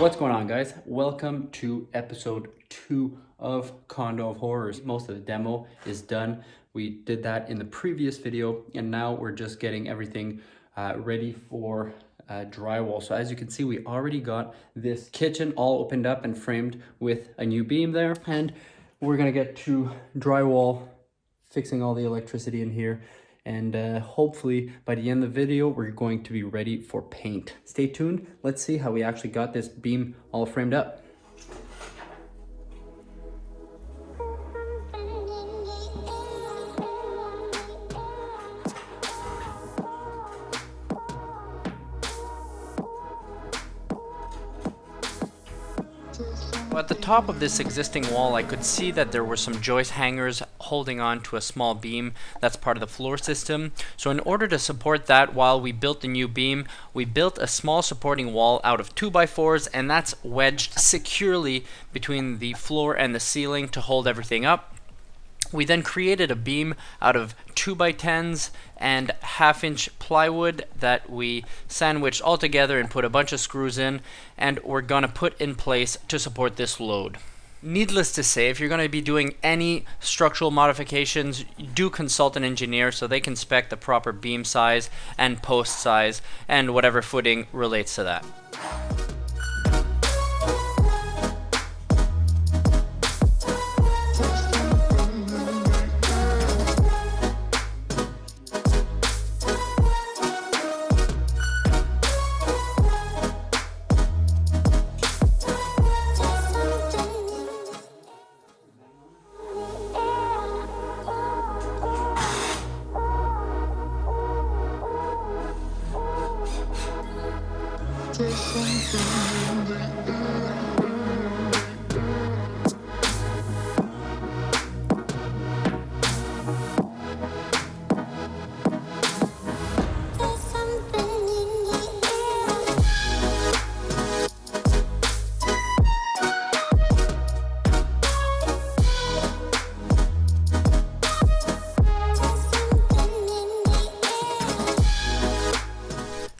What's going on, guys? Welcome to episode 2 of Condo of Horrors. Most of the demo is done. We did that in the previous video, and now we're just getting everything ready for drywall. So as you can see, we already got this kitchen all opened up and framed with a new beam there, and we're gonna get to drywall, fixing all the electricity in here, and hopefully by the end of the video we're going to be ready for paint. Stay tuned. Let's see how we actually got this beam all framed up. At the top of this existing wall, I could see that there were some joist hangers holding on to a small beam that's part of the floor system. So in order to support that while we built the new beam, we built a small supporting wall out of 2x4s, and that's wedged securely between the floor and the ceiling to hold everything up. We then created a beam out of 2x10s and 1/2-inch plywood that we sandwiched all together and put a bunch of screws in, and we're gonna put in place to support this load. Needless to say, if you're going to be doing any structural modifications, do consult an engineer so they can spec the proper beam size and post size and whatever footing relates to that.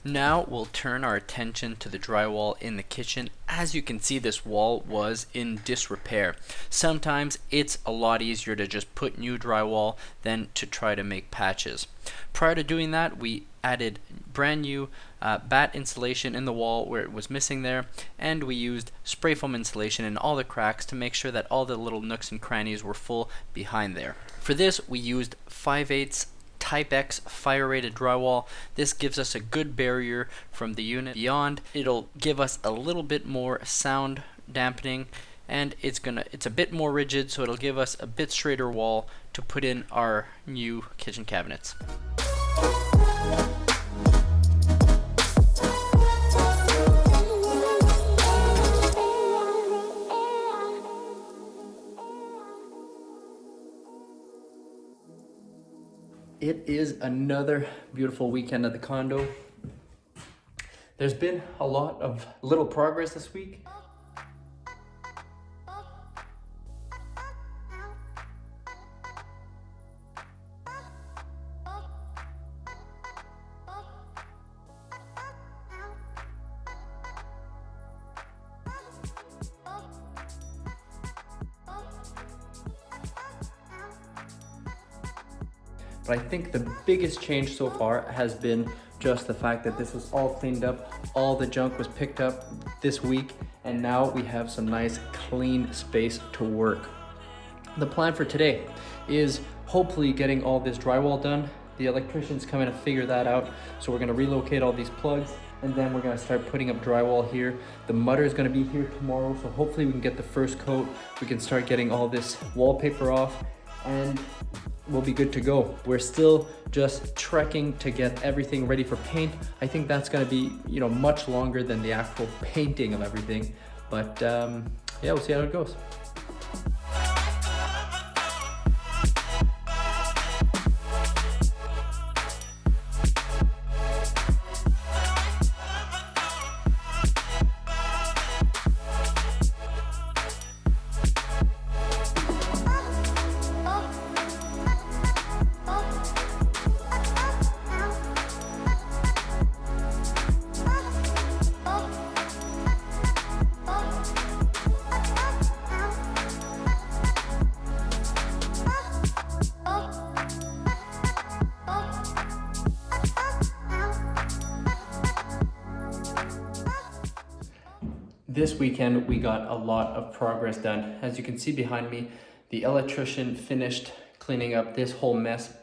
Now we'll turn our attention to the drywall in the kitchen. As you can see, this wall was in disrepair. Sometimes it's a lot easier to just put new drywall than to try to make patches. Prior to doing that, we added brand new batt insulation in the wall where it was missing there, and we used spray foam insulation in all the cracks to make sure that all the little nooks and crannies were full behind there. For this, we used 5/8 Type X fire rated drywall. This gives us a good barrier from the unit beyond. It'll give us a little bit more sound dampening, and it's a bit more rigid, so it'll give us a bit straighter wall to put in our new kitchen cabinets. It is another beautiful weekend at the condo. There's been a lot of little progress this week. But I think the biggest change so far has been just the fact that this was all cleaned up, all the junk was picked up this week, and now we have some nice clean space to work. The plan for today is hopefully getting all this drywall done. The electrician's coming to figure that out, so we're gonna relocate all these plugs, and then we're gonna start putting up drywall here. The mutter is gonna be here tomorrow, so hopefully we can get the first coat. We can start getting all this wallpaper off, and we'll be good to go. We're still just trekking to get everything ready for paint. I think that's gonna be, much longer than the actual painting of everything. But yeah, we'll see how it goes. This weekend, we got a lot of progress done. As you can see behind me, the electrician finished cleaning up this whole mess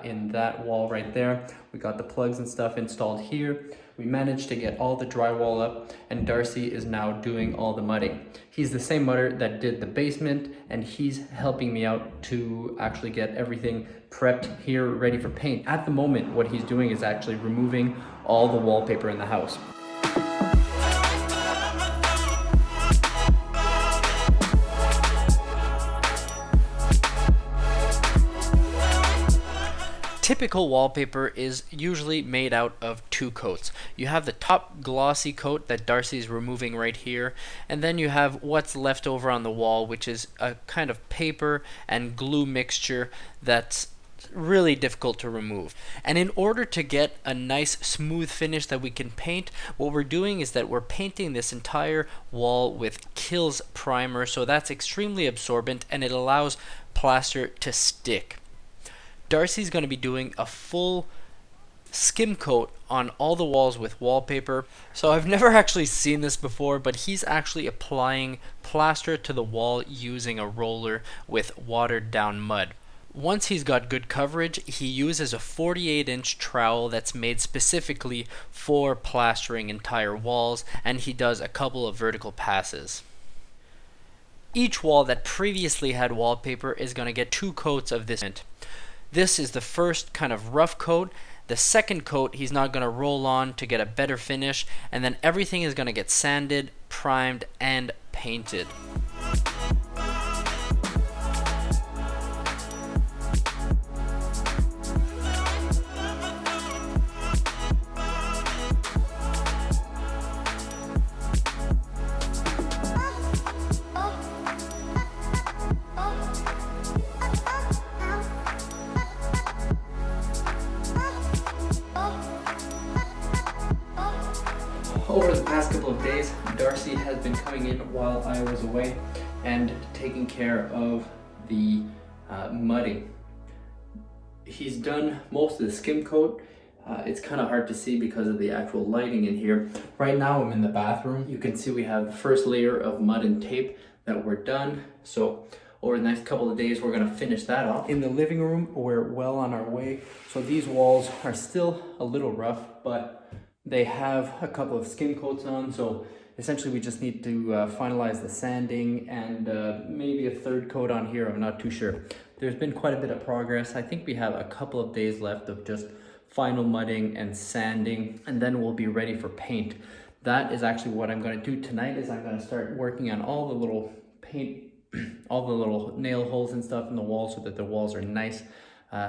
in that wall right there. We got the plugs and stuff installed here. We managed to get all the drywall up, and Darcy is now doing all the mudding. He's the same mudder that did the basement, and he's helping me out to actually get everything prepped here, ready for paint. At the moment, what he's doing is actually removing all the wallpaper in the house. Typical wallpaper is usually made out of two coats. You have the top glossy coat that Darcy's removing right here, and then you have what's left over on the wall, which is a kind of paper and glue mixture that's really difficult to remove. And in order to get a nice smooth finish that we can paint, what we're doing is that we're painting this entire wall with Kills primer, so that's extremely absorbent and it allows plaster to stick. Darcy's going to be doing a full skim coat on all the walls with wallpaper. So I've never actually seen this before, but he's actually applying plaster to the wall using a roller with watered down mud. Once he's got good coverage, he uses a 48-inch trowel that's made specifically for plastering entire walls, and he does a couple of vertical passes. Each wall that previously had wallpaper is going to get 2 coats of this. This is the first kind of rough coat. The second coat he's not going to roll on to get a better finish, and then everything is going to get sanded, primed, and painted. Over the past couple of days, Darcy has been coming in while I was away and taking care of the mudding. He's done most of the skim coat. It's kind of hard to see because of the actual lighting in here. Right now I'm in the bathroom. You can see we have the first layer of mud and tape that we're done. So over the next couple of days, we're going to finish that off. In the living room, we're well on our way. So these walls are still a little rough, but they have a couple of skim coats on, so essentially we just need to finalize the sanding and maybe a third coat on here. I'm not too sure. There's been quite a bit of progress. I think we have a couple of days left of just final mudding and sanding, and then we'll be ready for paint. That is actually what I'm going to do tonight. Is I'm going to start working on all the little paint, all the little nail holes and stuff in the wall, so that the walls are nice,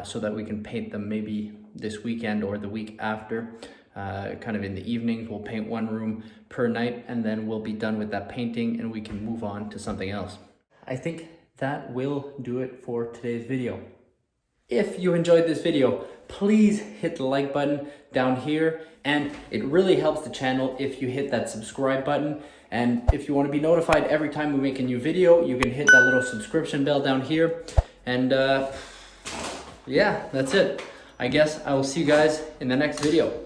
so that we can paint them maybe this weekend or the week after. Kind of in the evenings, we'll paint one room per night, and then we'll be done with that painting and we can move on to something else. I think that will do it for today's video. If you enjoyed this video, please hit the like button down here, and it really helps the channel if you hit that subscribe button. And if you want to be notified every time we make a new video, you can hit that little subscription bell down here. And yeah, that's it. I guess I will see you guys in the next video.